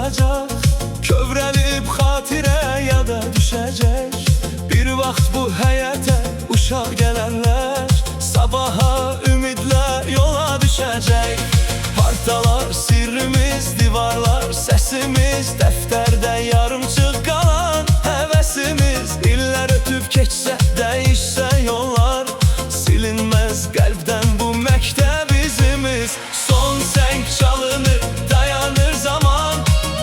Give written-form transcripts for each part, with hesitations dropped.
qalacaq, kövrəlib xatirə yada düşəcək. Bir vaxt bu həyətə uşaq gələnlər sabaha ümidlə yola düşəcək. Partalar sirrimiz, divarlar səsimiz, dəftərdə yarımçıq qalan həvəsimiz. İllər ötüb keçsə, dəyişsə yollar, silinməz qəlbdən bu məktəb izimiz. Son səng çalınır, dayanır zaman,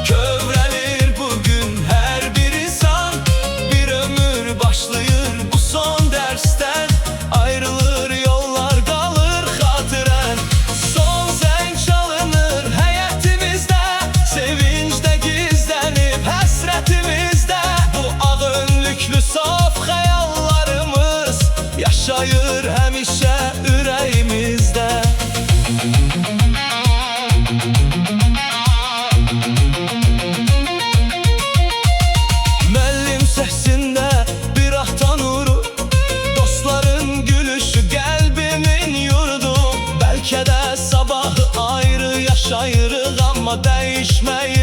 kövrəlir bugün hər bir insan. Bir ömür başlayır bu son dərsdən, ayrılır yollar, qalır xatirən. Son zəng çalınır həyətimizdə, sevincdə gizlənib həsrətimizdə. Bu ağ önlüklü saf xəyallarımız yaşayır həmişə ürəyimizdə. Müəllim səsində bir ata nuru, dostların gülüşü qəlbimin yurdu. Bəlkə də sabahı ayrı yaşayırıq, amma dəyişmək